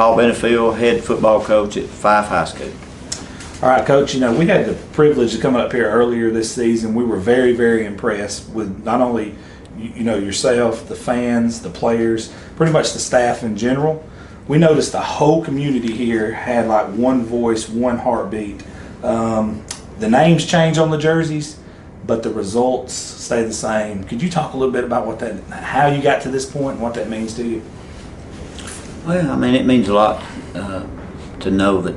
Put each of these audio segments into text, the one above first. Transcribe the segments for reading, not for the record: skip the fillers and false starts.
Paul Benefield, head football coach at Fyffe High School. All right, Coach, we had the privilege of coming up here earlier this season. We were very, very impressed with not only yourself, the fans, the players, pretty much the staff in general. We noticed the whole community here had like one voice, one heartbeat. The names change on the jerseys, but the results stay the same. Could you talk a little bit about how you got to this point and what that means to you? Well, I mean, it means a lot to know that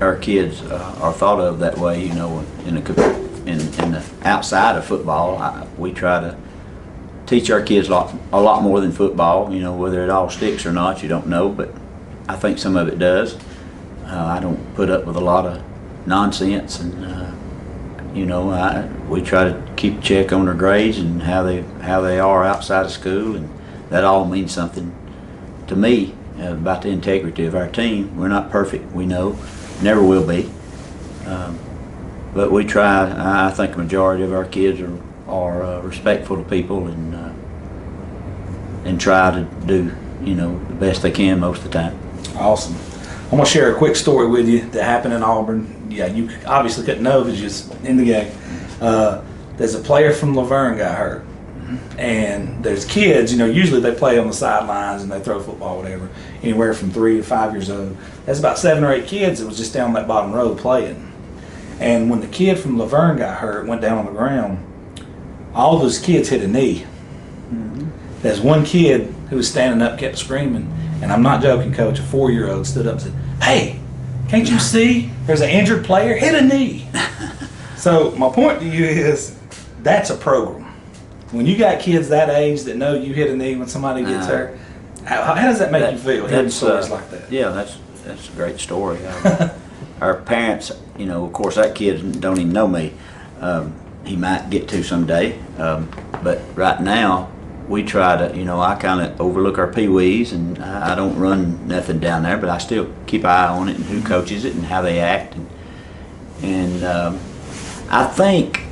our kids are thought of that way. In the outside of football, we try to teach our kids a lot more than football. Whether it all sticks or not, you don't know, but I think some of it does. I don't put up with a lot of nonsense, and we try to keep check on their grades and how they are outside of school, and that all means something to me about the integrity of our team. We're not perfect, we know, never will be, but we try. I think the majority of our kids are respectful to people and try to do the best they can most of the time. Awesome. I'm going to share a quick story with you that happened in Auburn. Yeah, you obviously couldn't know because you're just in the game. There's a player from Laverne got hurt. And there's kids, usually they play on the sidelines and they throw football, whatever, anywhere from 3 to 5 years old. There's about 7 or 8 kids that was just down that bottom row playing. And when the kid from Laverne got hurt, went down on the ground, all those kids hit a knee. Mm-hmm. There's one kid who was standing up, kept screaming, and I'm not joking, Coach, a 4-year-old stood up and said, "Hey, can't you see there's an injured player? Hit a knee." So my point to you is that's a program. When you got kids that age that know you hit a knee when somebody gets hurt, how does that make you feel, hearing stories like that? Yeah, that's a great story. Our parents, of course, that kid don't even know me. He might get to someday, but right now we try to, I kind of overlook our pee-wees, and I don't run nothing down there, but I still keep an eye on it and who coaches it and how they act. And I think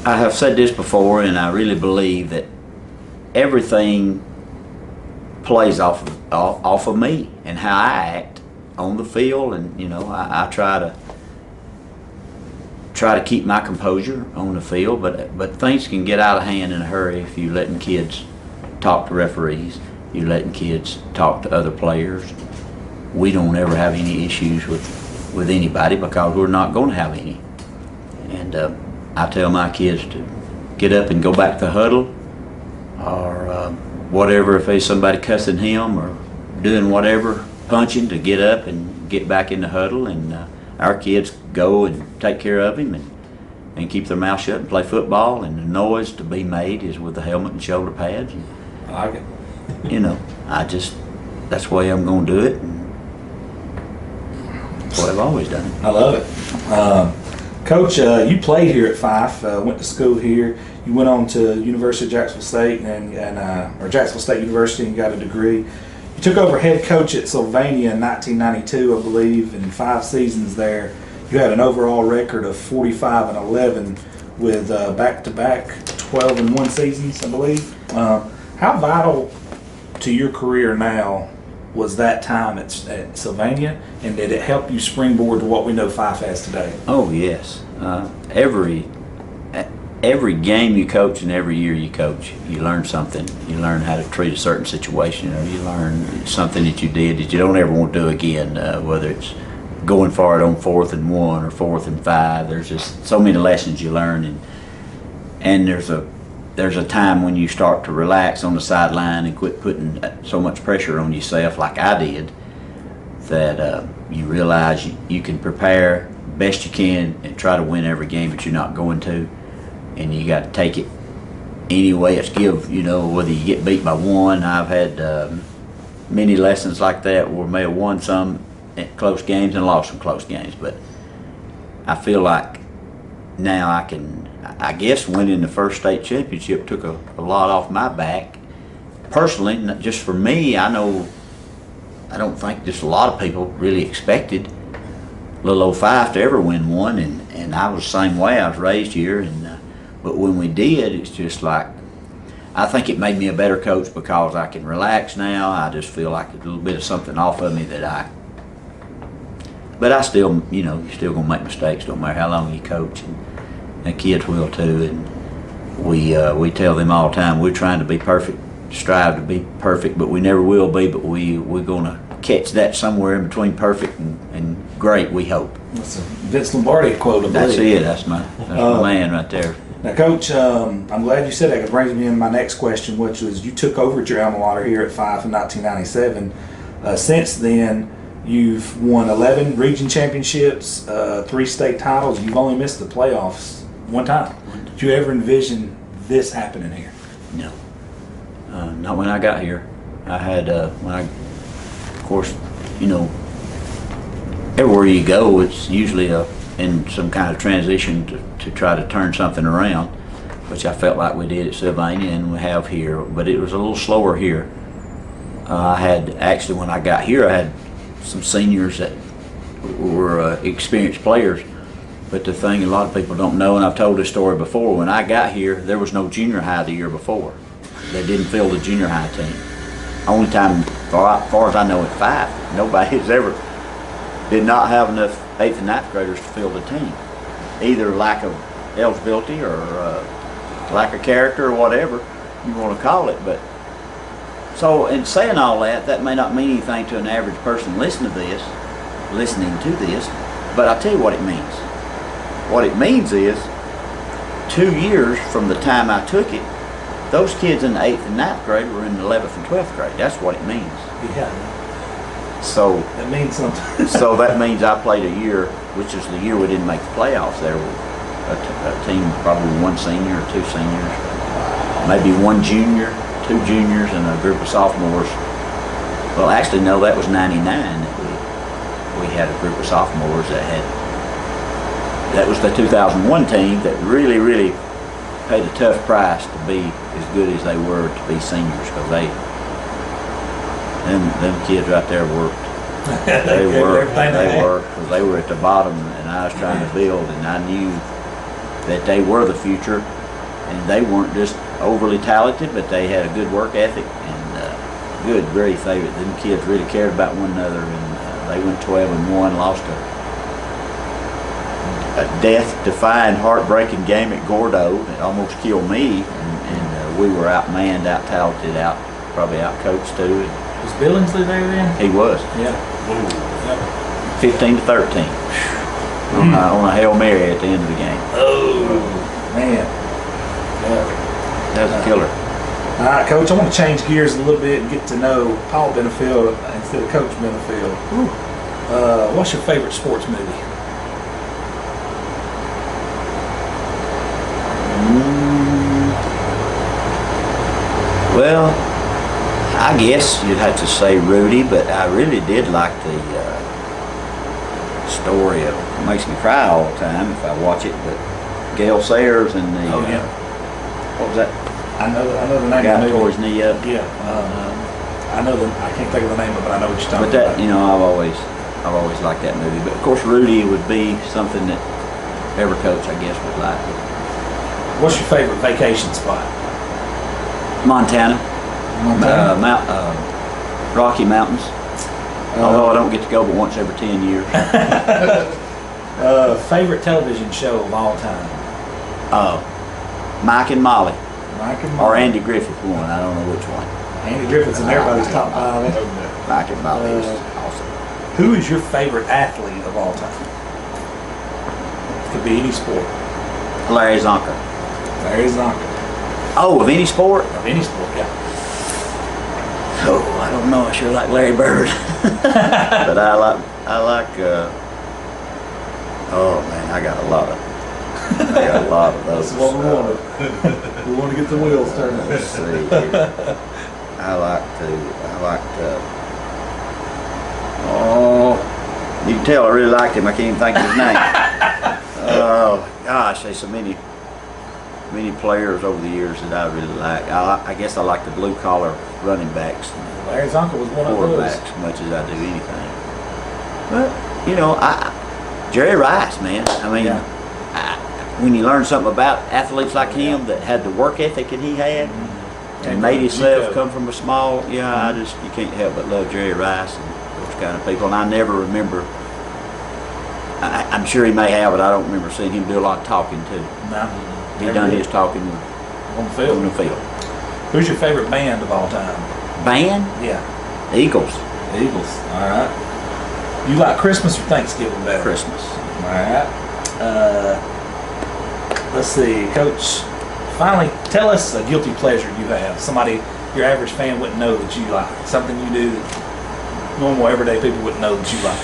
I have said this before, and I really believe that everything plays off of me and how I act on the field, and I try to keep my composure on the field, but things can get out of hand in a hurry if you letting kids talk to referees, you letting kids talk to other players. We don't ever have any issues with anybody because we're not going to have any. And I tell my kids to get up and go back to the huddle, or whatever, if there's somebody cussing him or doing whatever, punching, to get up and get back in the huddle, and our kids go and take care of him and keep their mouth shut and play football, and the noise to be made is with the helmet and shoulder pads. And, I like it. That's the way I'm going to do it, and that's the way I've always done it. I love it. Coach, you played here at Fyffe, went to school here. You went on to University of Jacksonville State or Jacksonville State University, and got a degree. You took over head coach at Sylvania in 1992, I believe, and 5 seasons there. You had an overall record of 45-11 with back-to-back 12-1 seasons, I believe. How vital to your career now was that time at Sylvania, and did it help you springboard to what we know Fyffe has today? Oh yes, every game you coach and every year you coach, you learn something. You learn how to treat a certain situation, or you learn something that you did that you don't ever want to do again. Whether it's going for it on 4th and 1 or 4th and 5, there's just so many lessons you learn, and there's a time when you start to relax on the sideline and quit putting so much pressure on yourself like I did, that you realize you can prepare best you can and try to win every game, but you're not going to, and you got to take it any way it's give, whether you get beat by 1. I've had many lessons like that where I may have won some at close games and lost some close games, but I feel like now I guess winning the first state championship took a lot off my back. Personally, not just for me, I don't think just a lot of people really expected little old Fyffe to ever win one, and I was the same way. I was raised here, but when we did, it's just like I think it made me a better coach because I can relax now. I just feel like a little bit of something off of me but I still, you're still gonna make mistakes, don't matter how long you coach, and the kids will too. And we tell them all the time, we're trying to be perfect, strive to be perfect, but we never will be. But we're gonna catch that somewhere in between perfect and great, we hope. That's a Vince Lombardi quote, I believe. That's it. That's my man right there. Now, Coach, I'm glad you said that. It brings me into my next question, which was you took over at your alma mater here at Fyffe in 1997. Since then, you've won 11 region championships, 3 state titles. You've only missed the playoffs one time. Did you ever envision this happening here? No, not when I got here. I had of course, everywhere you go, it's usually in some kind of transition to try to turn something around, which I felt like we did at Sylvania and we have here, but it was a little slower here. I had actually, when I got here, I had some seniors that were experienced players, but the thing a lot of people don't know, and I've told this story before, when I got here, there was no junior high the year before. They didn't fill the junior high team. Only time, as far as I know, at Fyffe, nobody has ever did not have enough 8th and 9th graders to fill the team. Either lack of eligibility or lack of character or whatever you want to call it. But so, in saying all that, that may not mean anything to an average person listening to this, but I'll tell you what it means. What it means is 2 years from the time I took it, those kids in the 8th and 9th grade were in the 11th and 12th grade. That's what it means. Yeah. So that means something. So that means I played a year, which is the year we didn't make the playoffs. There was a team, probably 1 senior or 2 seniors, maybe 1 junior, 2 juniors, and a group of sophomores. Well, actually, no, that was '99 that we had a group of sophomores that was the 2001 team that really paid a tough price to be as good as they were to be seniors, because them kids right there worked. They worked because they were at the bottom, and I was trying to build, and I knew that they were the future, and they weren't just overly talented, but they had a good work ethic and good grief. Them kids really cared about one another, and they went 12-1, lost a death-defying, heartbreaking game at Gordo. It almost killed me, and we were outmanned, out-talented, probably out-coached too. Was Billingsley there then? He was. Yeah. 15-13 on a Hail Mary at the end of the game. Oh, man. Yeah. That was a killer. All right, Coach, I want to change gears a little bit and get to know Paul Benefield instead of Coach Benefield. What's your favorite sports movie? Well, I guess you'd have to say Rudy, but I really did like the story of, it makes me cry all the time if I watch it, but Gale Sayers and the, what was that? I know the name guy of the tore movie. his knee up. Yeah. I can't think of the name of it, but I know what you're talking But that, about. I've always liked that movie. But of course, Rudy would be something that every coach, I guess, would like. What's your favorite vacation spot? Montana. Rocky Mountains. Although I don't get to go but once every 10 years. Favorite television show of all time? Mike and Molly. Mike and Or Molly. Andy Griffith one. I don't know which one. Andy Griffith's in everybody's top 5. Mike and Molly is awesome. Who is your favorite athlete of all time? Could be any sport. Larry Zonka. Larry Zonka. Oh, of any sport? Of any sport, yeah. Oh, I don't know. I sure like Larry Bird. But I like. Oh man, I got a lot of those. That's what we wanted. We want to get the wheels turning. Let's see here. I like you can tell I really liked him. I can't even think of his name. Oh gosh, there's so many players over the years that I really like. I guess I like the blue collar running backs. Larry Zonka was one of those. Quarterbacks as much as I do anything. But Jerry Rice, man. I mean, when you learn something about athletes like him that had the work ethic that he had, and made himself come from a small. Yeah, you can't help but love Jerry Rice and those kind of people. And I never remember. I'm sure he may have, but I don't remember seeing him do a lot of talking too. No, he done his talking on the field. On the field. Who's your favorite band of all time? Band? Yeah. Eagles. Eagles. All right. You like Christmas or Thanksgiving better? Christmas. All right. Let's see, Coach. Finally, tell us a guilty pleasure you have. Somebody your average fan wouldn't know that you like. Something you do that normal, everyday people wouldn't know that you like.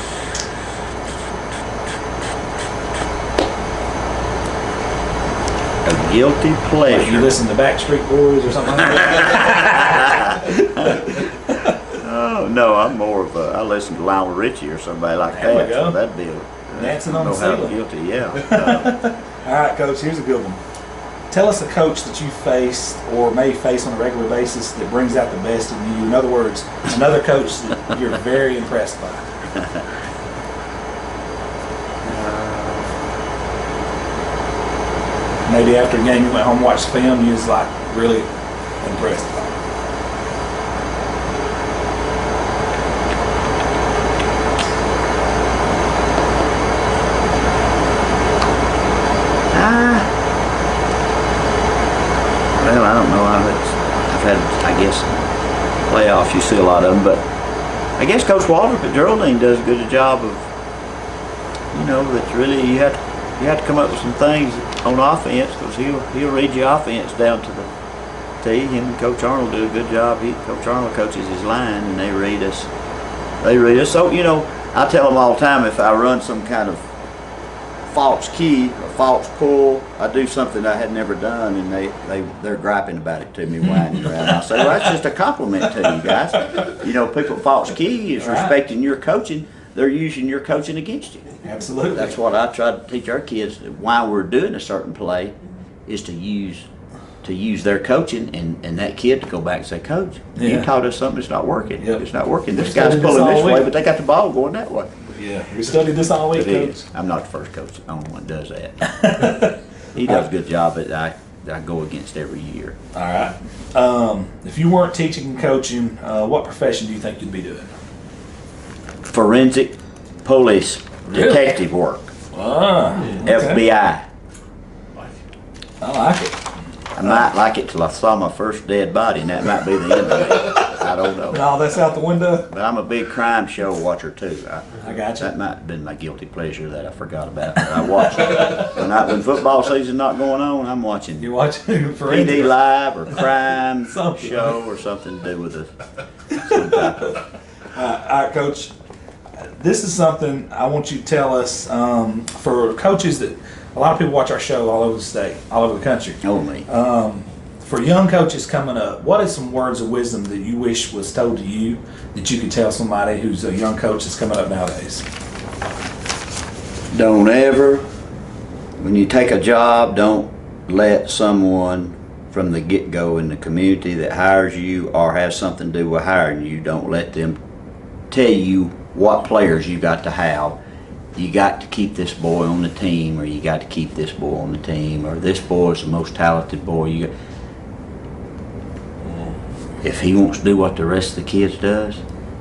A guilty pleasure. Like you listen to Backstreet Boys or something like that? Oh, no, I'm more of a, I listen to Lionel Richie or somebody like There that. we go. So that'd be a, Dancing on the ceiling. Guilty, yeah. All right, Coach, here's a good one. Tell us a coach that you faced or may face on a regular basis that brings out the best in you. In other words, another coach that you're very impressed by. Maybe after a game you went home and watched film, you was like really impressed by. Well, I don't know. I've had, I guess, playoffs. You see a lot of them, but I guess Coach Walter at Geraldine does a good job of, that really you have to come up with some things on offense because he'll read your offense down to the T. Him and Coach Arnold do a good job. Coach Arnold coaches his line, and they read us. So I tell them all the time if I run some kind of false key or false pull, I do something I had never done, and they're griping about it to me, whining around. I say, well, that's just a compliment to you guys. People false key is respecting your coaching. They're using your coaching against you. Absolutely. That's what I try to teach our kids. While we're doing a certain play, is to use their coaching, and that kid to go back and say, Coach, you taught us something that's not working. Yep. It's not working. This guy's pulling this way, but they got the ball going that way. Yeah, we studied this all week, Coach. I'm not the first coach. The only one that does that. He does a good job, but I go against every year. All right. If you weren't teaching and coaching, what profession do you think you'd be doing? Forensic police detective work. FBI. I like it. I might like it till I saw my first dead body, and that might be the end of it. I don't know. No, that's out the window. But I'm a big crime show watcher too. I got you. That might have been my guilty pleasure that I forgot about. I watch when football season's not going on. I'm watching. You're watching PD Live or crime Something. show or something to do with some type of. All right, Coach. This is something I want you to tell us for coaches that a lot of people watch our show all over the state, all over the country. Only. For young coaches coming up, what is some words of wisdom that you wish was told to you that you could tell somebody who's a young coach that's coming up nowadays? Don't ever, when you take a job, don't let someone from the get-go in the community that hires you or has something to do with hiring you, don't let them tell you what players you got to have. You got to keep this boy on the team, or you got to keep this boy on the team, or this boy is the most talented boy. If he wants to do what the rest of the kids does,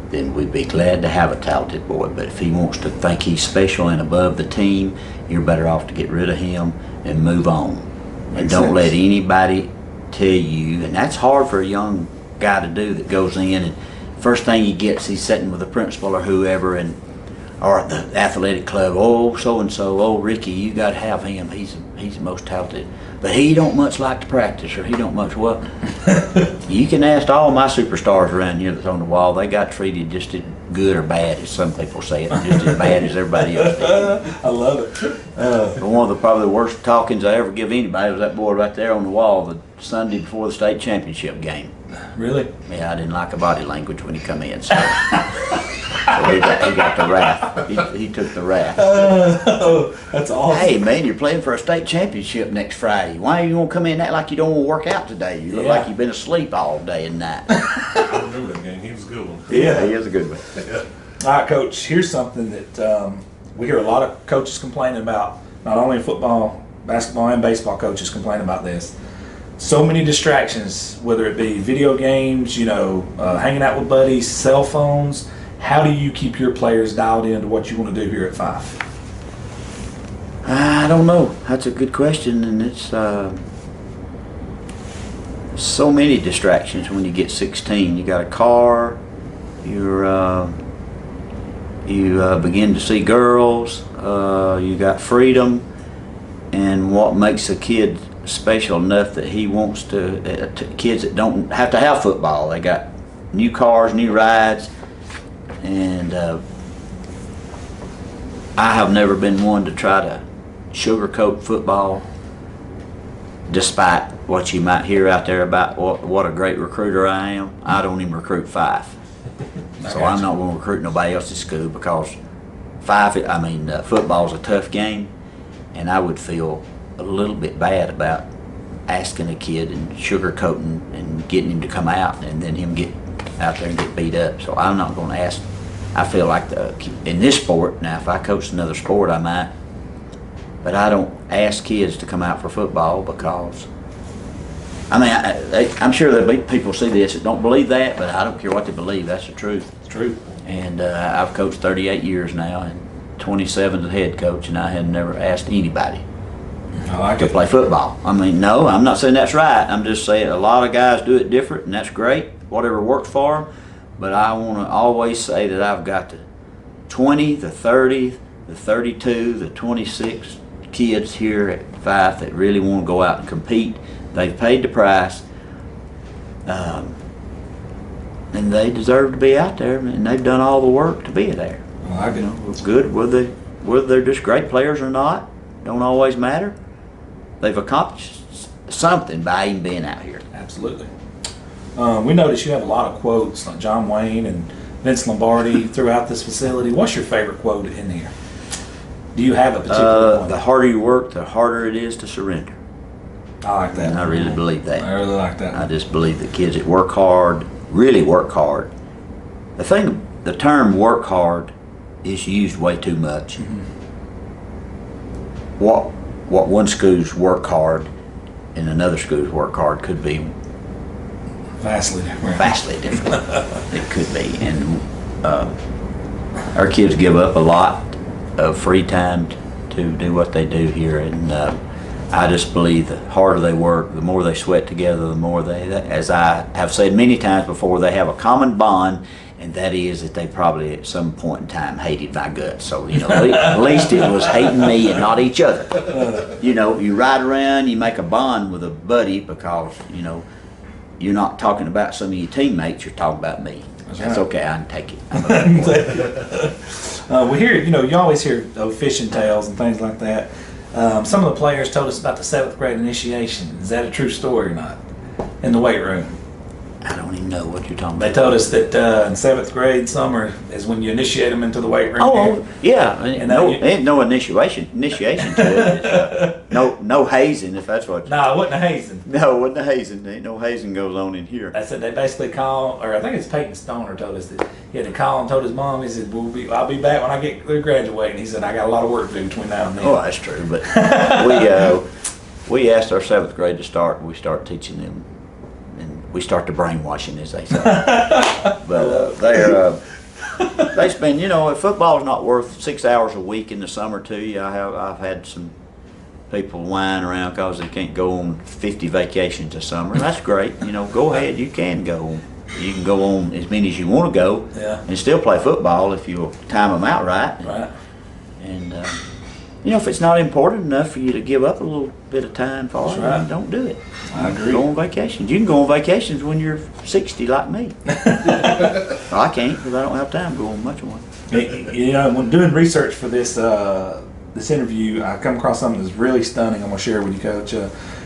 then we'd be glad to have a talented boy. But if he wants to think he's special and above the team, you're better off to get rid of him and move on. And don't let anybody tell you, and that's hard for a young guy to do that goes in and first thing he gets, he's sitting with the principal or whoever, or the athletic club. Oh, so and so. Oh, Ricky, you got to have him. He's the most talented, but he don't much like to practice, or he don't much. Well, you can ask all my superstars around here that's on the wall. They got treated just as good or bad as some people say it, just as bad as everybody else did. I love it. But one of the probably the worst talkings I ever give anybody was that boy right there on the wall the Sunday before the state championship game. Really? Yeah, I didn't like a body language when he come in, so, so he got the wrath. He took the wrath. That's awesome. Hey man, you're playing for a state championship next Friday. Why you gonna come in and act like you don't want to work out today? You look like you've been asleep all day and night. I remember that game. He was a good one. Yeah, he is a good one. All right, Coach, here's something that we hear a lot of coaches complaining about, not only in football, basketball, and baseball coaches complain about this. so many distractions, whether it be video games, hanging out with buddies, cell phones. How do you keep your players dialed into what you want to do here at Fyffe? I don't know. That's a good question, and it's so many distractions when you get 16. You got a car. You begin to see girls. You got freedom, and what makes a kid special enough that he wants to kids that don't have to have football. They got new cars, new rides, and I have never been one to try to sugarcoat football, despite what you might hear out there about what a great recruiter I am. I don't even recruit Fyffe, so I'm not going to recruit nobody else's school, because football's a tough game, and I would feel a little bit bad about asking a kid and sugarcoating and getting him to come out and then him get out there and get beat up. So I'm not going to ask. I feel like in this sport, now if I coached another sport I might, but I don't ask kids to come out for football, because I'm sure there'll be people see this that don't believe that, but I don't care what they believe. That's the truth. It's true. And I've coached 38 years now, and 27 as a head coach, and I had never asked anybody to play football. No, I'm not saying that's right. I'm just saying a lot of guys do it different, and that's great, whatever works for them. But I want to always say that I've got the 20, the 30, the 32, the 26 kids here at Fyffe that really want to go out and compete. They've paid the price, and they deserve to be out there, and they've done all the work to be there. It's good whether they're just great players or not. Don't always matter. They've accomplished something by even being out here. Absolutely. We noticed you have a lot of quotes like John Wayne and Vince Lombardi throughout this facility. What's your favorite quote in here? Do you have a particular one? The harder you work, the harder it is to surrender. I like that. And I really believe that. I really like that. I just believe that kids that work hard, really work hard. The term work hard is used way too much. Mm-hmm. What one school's work hard and another school's work hard could be Vastly different. Vastly different. It could be. And our kids give up a lot of free time to do what they do here, and I just believe the harder they work, the more they sweat together, the more as I have said many times before, they have a common bond, and that is that they probably at some point in time hated my guts. So, at least it was hating me and not each other. You ride around, you make a bond with a buddy, because, you're not talking about some of your teammates, you're talking about me. That's right. Okay, I can take it. We hear, you always hear fishing tales and things like that. Some of the players told us about the 7th grade initiation. Is that a true story or not? In the weight room. I don't even know what you're talking They about. told us that in 7th grade summer is when you initiate them into the weight room. Oh, yeah. And Ain't no initiation to it. No hazing, if that's what. No, it wasn't a hazing. No, it wasn't a hazing. Ain't no hazing goes on in here. That's it. They basically called, or I think it's Peyton Stoner told us that he had to call and told his mom. He said, "I'll be back when I get graduating." He said, "I got a lot of work to do between now and then." Oh, that's true. But we asked our 7th grade to start. We start teaching them, and we start the brainwashing, as they say. But they spend. Football's not worth 6 hours a week in the summer to you. I've had some people whine around because they can't go on 50 vacations a summer. That's great. Go ahead. You can go. You can go on as many as you want to go, and still play football if you time them out right. Right. And if it's not important enough for you to give up a little bit of time for it, then don't do it. I agree. Go on vacations. You can go on vacations when you're 60 like me. I can't, because I don't have time to go on much of one. When doing research for this this interview, I come across something that's really stunning. I'm going to share with you, Coach.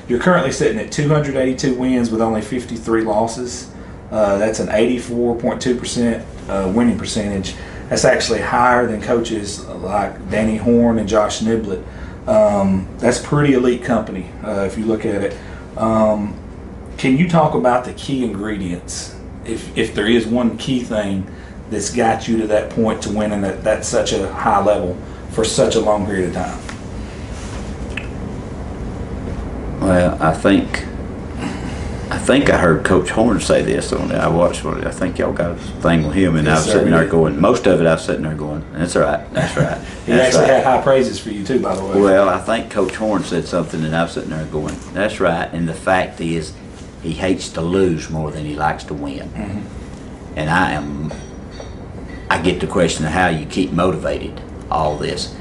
You're currently sitting at 282 wins with only 53 losses. That's an 84.2% winning percentage. That's actually higher than coaches like Danny Horn and Josh Niblett. That's pretty elite company if you look at it. Can you talk about the key ingredients, if there is one key thing that's got you to that point to winning at such a high level for such a long period of time? Well, I think I think I heard Coach Horn say this on it. I watched one. I think y'all got a thing with him, and Yes, I was sir, sitting we there did. going. Most of it, I was sitting there going. That's right. That's right. He That's actually right. had high praises for you too, by the way. Well, I think Coach Horn said something, and I was sitting there going. That's right. And the fact is, he hates to lose more than he likes to win. Mm-hmm. And I get the question of how you keep motivated. All this,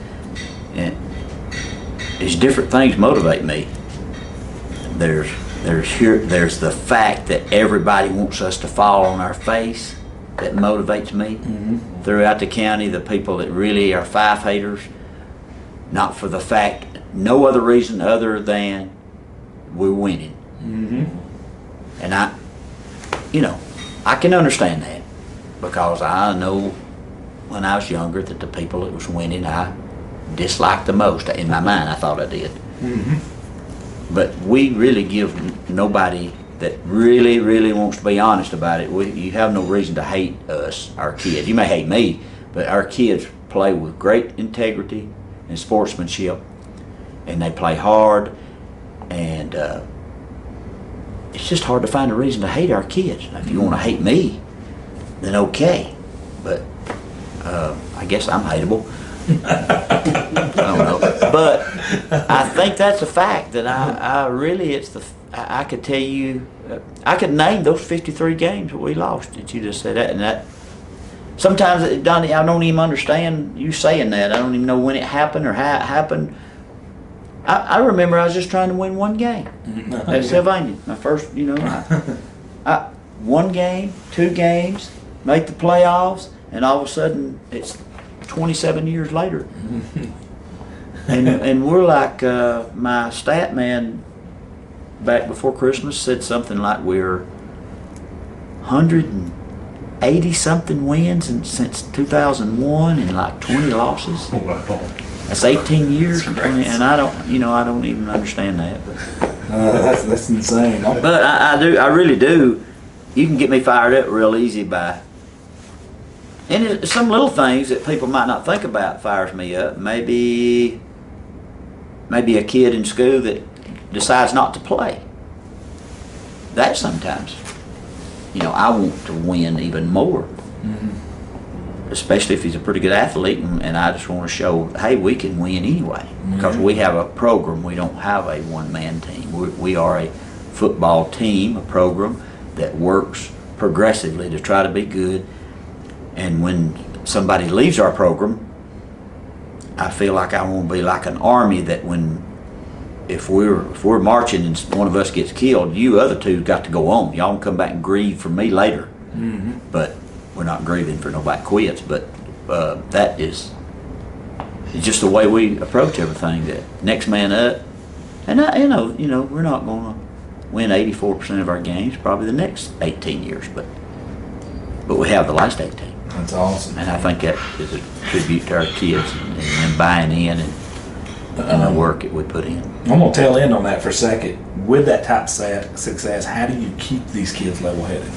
and there's different things motivate me. There's the fact that everybody wants us to fall on our face. That motivates me. Mm-hmm. Throughout the county, the people that really are Fyffe haters, not for the fact, no other reason other than we're winning. Mm-hmm. And I can understand that, because I know when I was younger that the people that was winning I disliked the most. In my mind, I thought I did. Mm-hmm. But we really give nobody that really, really wants to be honest about it. You have no reason to hate us, our kids. You may hate me, but our kids play with great integrity and sportsmanship, and they play hard, and it's just hard to find a reason to hate our kids. Now, if you want to hate me, then okay, but I guess I'm hateable. I don't know, but I think that's a fact that I really, I could tell you, I could name those 53 games that we lost that you just said that, and that sometimes, Donnie, I don't even understand you saying that. I don't even know when it happened or how it happened. I remember I was just trying to win one game at Sylvania. My first, I one game, 2 games, make the playoffs, and all of a sudden it's 27 years later. and we're like, my stat man back before Christmas said something like we're 180 something wins since 2001 and like 20 losses. Wow. That's 18 years, and I don't even understand that. That's insane. But I really do. You can get me fired up real easy by, and some little things that people might not think about fires me up. Maybe a kid in school that decides not to play. That sometimes, I want to win even more. Mm-hmm. Especially if he's a pretty good athlete, and I just want to show, hey, we can win anyway. Because we have a program. We don't have a one-man team. We are a football team, a program that works progressively to try to be good. And when somebody leaves our program, I feel like I want to be like an army that if we're marching and one of us gets killed, you other two got to go on. Y'all can come back and grieve for me later. Mm-hmm. But we're not grieving for nobody quits. But that is, it's just the way we approach everything. That next man up, and we're not going to win 84% of our games probably the next 18 years, but we have the last 18. That's awesome. And I think that is a tribute to our kids and them buying in and the work that we put in. I'm gonna tail end on that for a second. With that type of success, how do you keep these kids level-headed?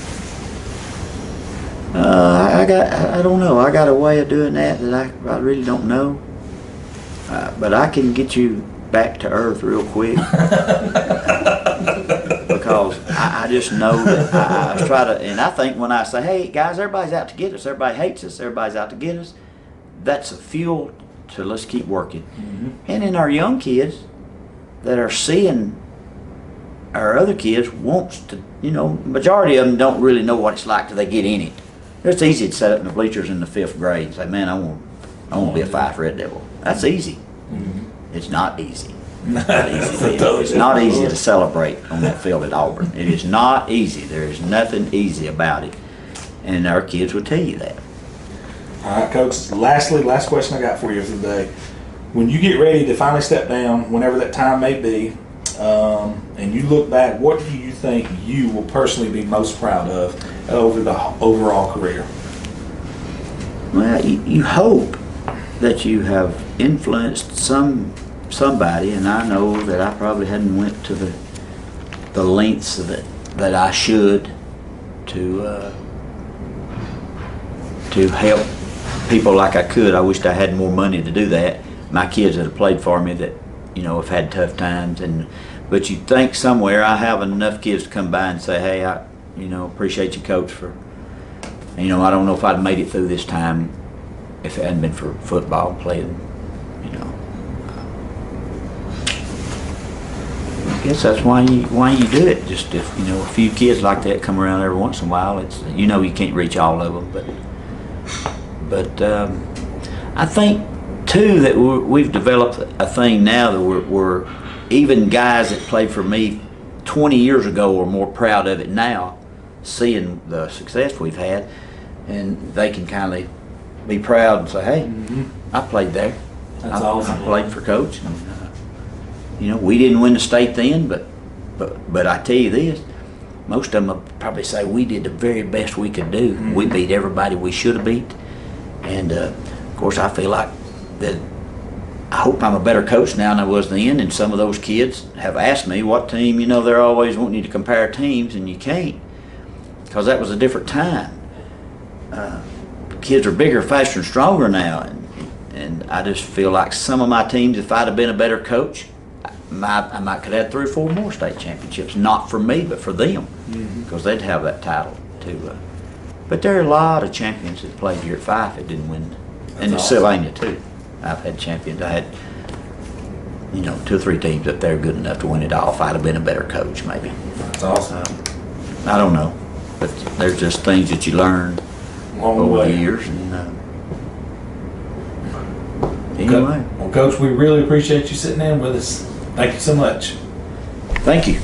I don't know. I got a way of doing that I really don't know. But I can get you back to earth real quick. Because I just know that I try to, and I think when I say, hey guys, everybody's out to get us, everybody hates us, everybody's out to get us, that's a fuel to let's keep working. Mm-hmm. And in our young kids that are seeing our other kids wants to, majority of them don't really know what it's like till they get in it. It's easy to sit up in the bleachers in the 5th grade and say, man, I want to be a Fyffe Red Devil. That's easy. Mm-hmm. It's not easy. It's not easy to celebrate on that field at Auburn. It is not easy. There is nothing easy about it. And our kids will tell you that. All right, Coach. Lastly, last question I got for you today. When you get ready to finally step down, whenever that time may be, and you look back, what do you think you will personally be most proud of over the overall career? Well, you hope that you have influenced somebody, and I know that I probably hadn't went to the lengths that I should to help people like I could. I wished I had more money to do that. My kids that have played for me that have had tough times, But you think somewhere I have enough kids to come by and say, hey, I appreciate you, coach, for, I don't know if I'd made it through this time if it hadn't been for football playing, I guess that's why you do it. Just if a few kids like that come around every once in a while, it's you can't reach all of them, but I think too that we've developed a thing now that we're even guys that played for me 20 years ago are more proud of it now, seeing the success we've had, and they can kind of be proud and say, hey, I played there. That's awesome. I played for Coach. And, we didn't win the state then, but I tell you this, most of them will probably say we did the very best we could do. We beat everybody we should have beat. And of course, I feel like that I hope I'm a better coach now than I was then. And some of those kids have asked me what team, they're always wanting you to compare teams, and you can't, because that was a different time. Kids are bigger, faster, and stronger now. And I just feel like some of my teams, if I'd have been a better coach, I might could have had 3 or 4 more state championships. Not for me, but for them, because they'd have that title too. But there are a lot of champions that played here at Fyffe that didn't win, and in Sylvania too. I've had champions. I had 2 or 3 teams up there good enough to win it all. If I'd have been a better coach, maybe. That's awesome. I don't know, but there's just things that you learn over the years. And anyway, well, Coach, we really appreciate you sitting in with us. Thank you so much. Thank you.